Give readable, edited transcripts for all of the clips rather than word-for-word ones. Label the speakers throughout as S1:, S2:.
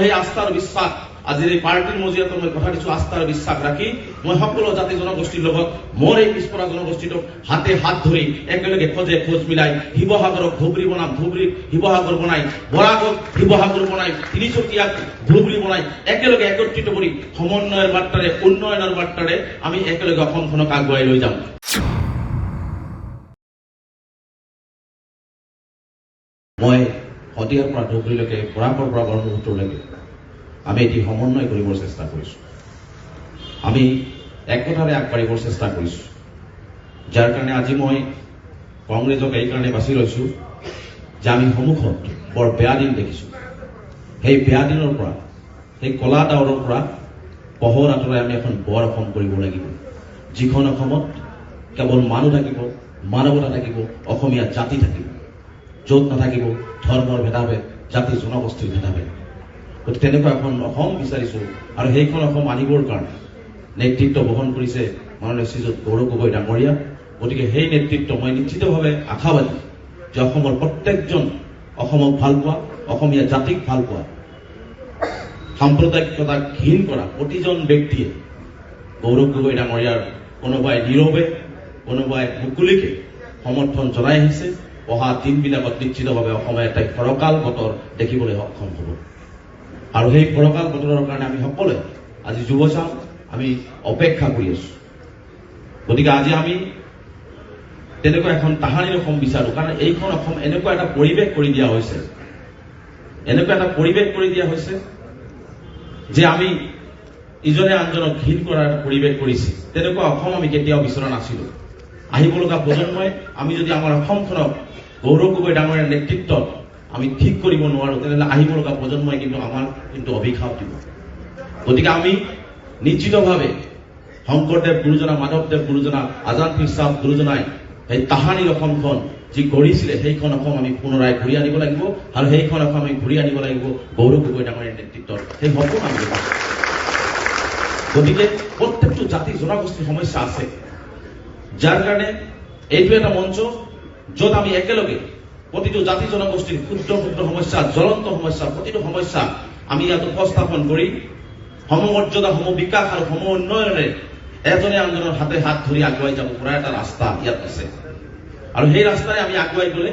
S1: সেই আস্থাৰ বিশ্বাস আজিৰ এই পাৰ্টিৰ মজিয়াত মই কথা দিছো আস্থাৰ বিশ্বাস ৰাখি মই সকলো জাতি জনগোষ্ঠীৰ লগত মোৰ এই পিছপৰা জনগোষ্ঠীটোক হাতে হাত ধৰি একেলগে খোজ মিলাই শিৱসাগৰক ধুবুৰী বনাম, ধুবুৰীক শিৱসাগৰ বনাই, বৰাকক শিৱসাগৰ বনাই, তিনিচুকীয়াক ধুবুৰী বনাই একেলগে একত্ৰিত কৰি সমন্বয়ৰ বাৰ্তাৰে উন্নয়নৰ বাৰ্তাৰে আমি একেলগে অসমখনক আগুৱাই লৈ যাম। মই শদিয়াৰ পৰা ধুবুৰীলৈকে, বৰাকৰ পৰা ব্ৰহ্মপুত্ৰলৈকে আমি এটি সমন্বয় কৰিবৰ চেষ্টা কৰিছোঁ। আমি একতাৰে আগবাঢ়িবৰ চেষ্টা কৰিছোঁ, যাৰ কাৰণে আজি মই কংগ্ৰেছক এইকাৰণে বাছি লৈছোঁ যে আমি সন্মুখত বৰ বেয়া দিন দেখিছোঁ। সেই বেয়া দিনৰ পৰা, সেই কলা ডাৱৰৰ পৰা পোহৰ আঁতৰাই আমি এখন বৰ অসম কৰিব লাগিব, যিখন অসমত কেৱল মানুহ থাকিব, মানৱতা থাকিব, অসমীয়া জাতি থাকিব, য'ত নাথাকিব ধৰ্মৰ ভেদাভেদ, জাতি জনগোষ্ঠীৰ ভেদাভেদ। গতিকে তেনেকুৱা এখন অসম বিচাৰিছোঁ আৰু সেইখন অসম আনিবৰ কাৰণে নেতৃত্ব বহন কৰিছে মাননীয় শ্ৰীযুত গৌৰৱ গগৈ ডাঙৰীয়া। গতিকে সেই নেতৃত্ব মই নিশ্চিতভাৱে আশাবাদী যে অসমৰ প্ৰত্যেকজন অসমক ভাল পোৱা, অসমীয়া জাতিক ভাল পোৱা, সাম্প্ৰদায়িকতাক ঘীন কৰা প্ৰতিজন ব্যক্তিয়ে গৌৰৱ গগৈ ডাঙৰীয়াৰ কোনোবাই নীৰৱে, কোনোবাই মুকলিকে সমৰ্থন জনাই আহিছে। অহা দিনবিলাকত নিশ্চিতভাৱে অসমে এটা ফৰকাল বতৰ দেখিবলৈ সক্ষম হ'ব আৰু সেই ফৰকাল বতৰৰ কাৰণে আমি সকলোৱে আজি যুৱচাম আমি অপেক্ষা কৰি আছো। গতিকে আজি আমি তেনেকুৱা এখন তাহানিৰ অসম বিচাৰো, কাৰণ এইখন অসম এনেকুৱা এটা পৰিৱেশ কৰি দিয়া হৈছে, এনেকুৱা এটা পৰিৱেশ কৰি দিয়া হৈছে যে আমি ইজনে আনজনক ঘীন কৰাৰ এটা পৰিৱেশ কৰিছে। তেনেকুৱা অসম আমি কেতিয়াও বিচৰা নাছিলো। আহিব লগা প্ৰজন্মই আমি যদি আমাৰ অসমখনক গৌৰৱ গগৈ ডাঙৰীয়াৰ নেতৃত্বত আমি ঠিক কৰিব নোৱাৰো, তেনেহ'লে আহিব লগা প্ৰজন্মই কিন্তু আমাৰ অভিশাপ দিব। গতিকে আমি নিশ্চিতভাৱে শংকৰদেৱ গুৰুজনা, মাধৱদেৱ গুৰুজনা, আজাদ পীৰ চাহাব গুৰুজনাই সেই তাহানিৰ অসমখন যি গঢ়িছিলে সেইখন অসম আমি পুনৰাই ঘূৰি আনিব লাগিব আৰু সেইখন অসম আমি ঘূৰি আনিব লাগিব গৌৰৱ গগৈ ডাঙৰীয়াৰ নেতৃত্বত। সেই সপোন আমি গতিকে প্ৰত্যেকটো জাতি জনগোষ্ঠীৰ সমস্যা আছে, যাৰ কাৰণে এইটো এটা মঞ্চ য'ত আমি একেলগে প্ৰতিটো জাতি জনগোষ্ঠীৰ ক্ষুদ্ৰ ক্ষুদ্ৰ সমস্যা, জ্বলন্ত সমস্যা, প্ৰতিটো সমস্যা আমি ইয়াত উপস্থাপন কৰি সমমৰ্যাদা, সমবিকাশ আৰু সম উন্নয়নেৰে এজনে আনজনৰ হাতে হাত ধৰি আগুৱাই যাব পৰা এটা ৰাস্তা ইয়াত আছে আৰু সেই ৰাস্তাৰে আমি আগুৱাই গ'লে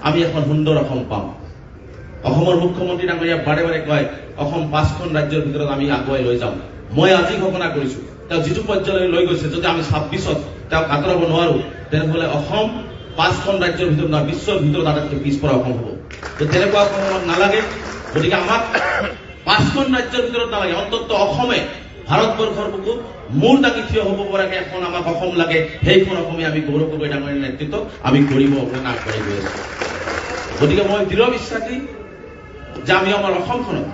S1: আমি এখন সুন্দৰ অসম পাম। অসমৰ মুখ্যমন্ত্ৰী ডাঙৰীয়া বাৰে বাৰে কয় অসম 5খন ৰাজ্যৰ ভিতৰত আমি আগুৱাই লৈ যাম। মই আজি ঘোষণা কৰিছো তেওঁ যিটো পৰ্যায়লৈ লৈ গৈছে, যদি আমি 26ত তেওঁক আঁতৰাব নোৱাৰো তেনেহ'লে অসম 5খন ৰাজ্যৰ ভিতৰত নহয়, বিশ্বৰ ভিতৰত আটাইতকৈ পিছপৰা অসম হ'ব। তেনেকুৱা অসম আমাক নালাগে। গতিকে আমাক 5খন ৰাজ্যৰ ভিতৰত নালাগে, অন্তত অসমে ভাৰতবৰ্ষৰ বুকুত মূৰ দাঙি থিয় হ'ব পৰাকে এখন আমাক অসম লাগে। সেইখন অসমে আমি গৌৰৱ গগৈ ডাঙৰীয়াৰ নেতৃত্বত আমি কৰিব কাৰণে আগবাঢ়ি গৈ আছো। গতিকে মই দৃঢ় বিশ্বাসী যে আমি আমাৰ অসমখনত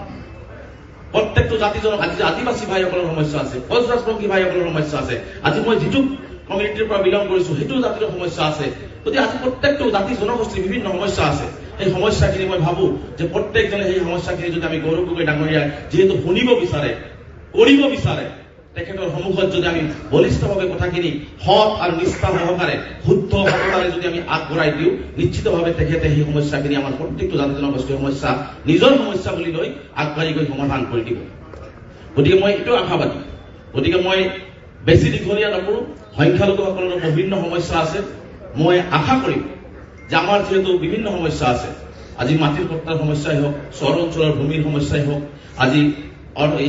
S1: প্ৰত্যেকটো জাতি আজি আদিবাসী ভাইসকলৰ সমস্যা আছে, বজৰাজপন্থী ভাইসকলৰ সমস্যা আছে, আজি মই যিটো কমিউনিটিৰ পৰা বিলং কৰিছো সেইটো জাতিৰ সমস্যা আছে। গতিকে আজি প্ৰত্যেকটো জাতি জনগোষ্ঠীৰ বিভিন্ন সমস্যা আছে। সেই সমস্যাখিনি মই ভাবো যে প্ৰত্যেকজনে সেই সমস্যাখিনি যদি আমি গৌৰৱ গগৈ ডাঙৰীয়াই যিহেতু শুনিব বিচাৰে, কৰিব বিচাৰে, তেখেতৰ সন্মুখত যদি আমি বলিষ্ঠভাৱে কথাখিনি সৎ আৰু নিষ্ঠা সহকাৰে শুদ্ধ সততাৰে যদি আমি আগবঢ়াই দিওঁ, নিশ্চিতভাৱে তেখেতে সেই সমস্যাখিনি আমাৰ প্ৰত্যেকটো জাতি জনগোষ্ঠীৰ সমস্যা নিজৰ সমস্যা বুলি লৈ আগবাঢ়ি গৈ সমাধান কৰি দিব। গতিকে মই এইটো আশাবাদী। গতিকে মই বেছি দীঘলীয়া নকৰো। সংখ্যালঘুসকলৰ বিভিন্ন সমস্যা আছে। মই আশা কৰিম যে আমাৰ যিহেতু বিভিন্ন সমস্যা আছে, আজি মাটিৰ পট্টাৰ সমস্যাই হওক, চহৰ অঞ্চলৰ ভূমিৰ সমস্যাই হওক, আজি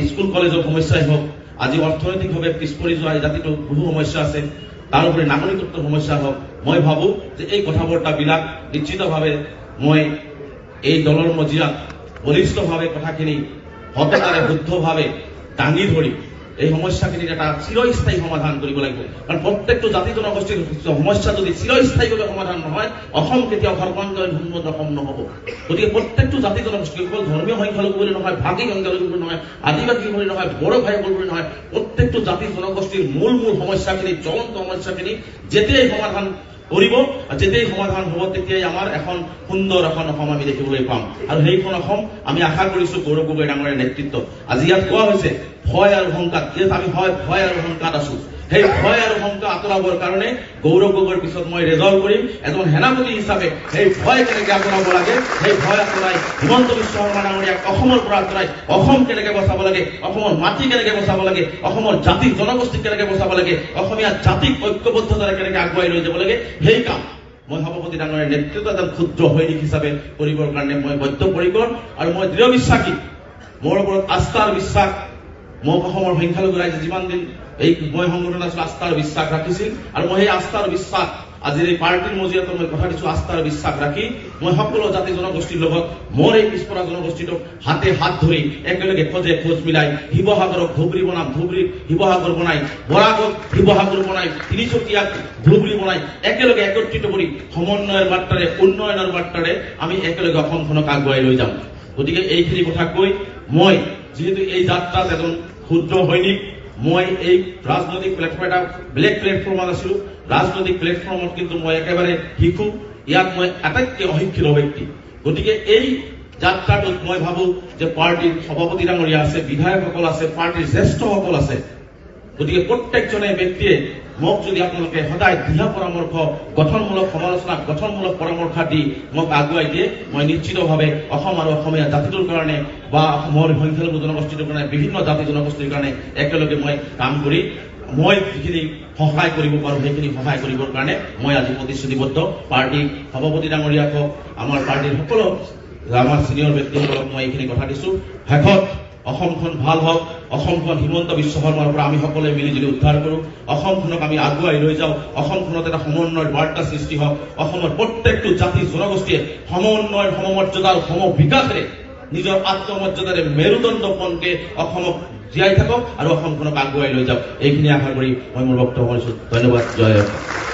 S1: স্কুল কলেজৰ সমস্যাই হওক, আজি অৰ্থনৈতিকভাৱে পিছ পৰি যোৱা জাতিটো বহু সমস্যা আছে, তাৰোপৰি নাগৰিকত্বৰ সমস্যা হওক। মই ভাবো যে এই কথা বাৰ্তাবিলাক নিশ্চিতভাৱে মই এই দলৰ মজিয়াত বলিষ্ঠভাৱে কথাখিনি সততাৰে শুদ্ধভাৱে দাঙি ধৰি এই সমস্যাখিনিৰ এটা চিৰস্থায়ী সমাধান কৰিব লাগিব। কাৰণ প্ৰত্যেকটো জাতি জনগোষ্ঠীৰ সমস্যা যদি চিৰস্থায়ীভাৱে সমাধান নহয়, অসম কেতিয়াও সৰ্বাংগীন উন্নত অসম নহ'ব। গতিকে প্ৰত্যেকটো জাতি জনগোষ্ঠী কেৱল ধৰ্মীয় সংখ্যালঘু বুলি নহয়, ভাগী সংখ্যালঘু বুলি নহয়, আদিবাসী বুলি নহয়, বড়ো ভাইসকল বুলি নহয়, প্ৰত্যেকটো জাতি জনগোষ্ঠীৰ মূল সমস্যাখিনি, জ্বলন্ত সমস্যাখিনি যেতিয়াই সমাধান কৰিব, যেতিয়াই সমাধান হ'ব, তেতিয়াই আমাৰ এখন সুন্দৰ এখন অসম আমি দেখিবলৈ পাম। আৰু সেইখন অসম আমি আশা কৰিছো গৌৰৱ গগৈ ডাঙৰীয়াৰ নেতৃত্বত। আজি ইয়াত কোৱা হৈছে ভয় আৰু শংকাত, ইয়াত আমি ভয় আৰু শংকাত আছো। সেই ভয় আৰু শংকা আঁতৰাবৰ কাৰণে গৌৰৱ গগৈৰ পিছত মই ৰেজল্ট কৰিম এজন সেনাপতি হিচাপে সেই ভয় কেনেকৈ আঁতৰাব লাগে, সেই ভয় আঁতৰাই হিমন্ত বিশ্ব শৰ্মা ডাঙৰীয়াক অসমৰ পৰা আঁতৰাই অসম কেনেকৈ বচাব লাগে, অসমৰ মাটি কেনেকৈ বচাব লাগে, অসমৰ জাতি জনগোষ্ঠীক কেনেকৈ বচাব লাগে, অসমীয়া জাতিক ঐক্যবদ্ধতাৰে কেনেকৈ আগুৱাই লৈ যাব লাগে, সেই কাম মই সভাপতি ডাঙৰীয়াৰ নেতৃত্ব এজন ক্ষুদ্ৰ সৈনিক হিচাপে কৰিবৰ কাৰণে মই বদ্ধপৰিকৰ আৰু মই দৃঢ় বিশ্বাসী। মোৰ ওপৰত আস্থাৰ বিশ্বাস, মোক অসমৰ সংখ্যালঘু ৰাইজে যিমান দিন এই মই সংগঠন আছিলো আস্থাৰ বিশ্বাস ৰাখিছিল আৰু মই সেই আস্থাৰ বিশ্বাস আজিৰ এই পাৰ্টিৰ মজিয়াত মই কথা দিছো, আস্থাৰ বিশ্বাস ৰাখি মই সকলো জাতি জনগোষ্ঠীৰ লগত মোৰ এই পিছপৰা জনগোষ্ঠীটোক হাতে হাত ধৰি একেলগে খোজ মিলাই শিৱসাগৰক ধুবুৰী বনাম, ধুবুৰীক শিৱসাগৰ বনাই, বৰাগক শিৱসাগৰ বনাই, তিনিচুকীয়াক ধুবুৰী বনাই একেলগে একত্ৰিত কৰি সমন্বয়ৰ বাৰ্তাৰে উন্নয়নৰ বাৰ্তাৰে আমি একেলগে অসমখনক আগুৱাই লৈ যাম। গতিকে এইখিনি কথা কৈ মই যিহেতু এই যাত্ৰাত এজন ক্ষুদ্ৰ সৈনিক, মই এই ৰাজনৈতিক প্লেটফৰ্ম এটা বেলেগ প্লেটফৰ্মত আছিলো, ৰাজনৈতিক প্লেটফৰ্মত কিন্তু মই একেবাৰে শিশু, ইয়াত মই আটাইতকৈ অশিক্ষিত ব্যক্তি। গতিকে এই যাত্ৰাটোত মই ভাবো যে পাৰ্টিৰ সভাপতি ডাঙৰীয়া আছে, বিধায়কসকল আছে, পাৰ্টিৰ জ্যেষ্ঠসকল আছে। গতিকে প্ৰত্যেকজনে ব্যক্তিয়ে মোক যদি আপোনালোকে সদায় দিহা পৰামৰ্শ, গঠনমূলক সমালোচনা, গঠনমূলক পৰামৰ্শ দি মোক আগুৱাই দিয়ে, মই নিশ্চিতভাৱে অসম আৰু অসমীয়া জাতিটোৰ কাৰণে বা অসমৰ সংখ্যালঘু জনগোষ্ঠীটোৰ কাৰণে, বিভিন্ন জাতি জনগোষ্ঠীৰ কাৰণে একেলগে মই কাম কৰি মই যিখিনি সহায় কৰিব পাৰো সেইখিনি সহায় কৰিবৰ কাৰণে মই আজি প্ৰতিশ্ৰুতিবদ্ধ। পাৰ্টিৰ সভাপতি ডাঙৰীয়াক হওক, আমাৰ পাৰ্টিৰ সকলো আমাৰ চিনিয়ৰ ব্যক্তিসকলক মই এইখিনি কথা দিছো। শেষত অসমখন ভাল হওক, অসমখন হিমন্ত বিশ্ব শৰ্মাৰ পৰা আমি সকলোৱে মিলিজুলি উদ্ধাৰ কৰো, অসমখনক আমি আগুৱাই লৈ যাওঁ, অসমখনত এটা সমন্বয়ৰ বাৰ্তা সৃষ্টি হওক, অসমৰ প্ৰত্যেকটো জাতি জনগোষ্ঠীয়ে সমন্বয়ৰ সমমৰ্যাদাৰ সমবিকাশেৰে নিজৰ আত্মমৰ্যাদাৰে মেৰুদণ্ডপণকে অসমক জীয়াই থাকক আৰু অসমখনক আগুৱাই লৈ যাওক। এইখিনি আশা কৰি মই মোৰ বক্তব্য কৰিছো। ধন্যবাদ। জয় অসম।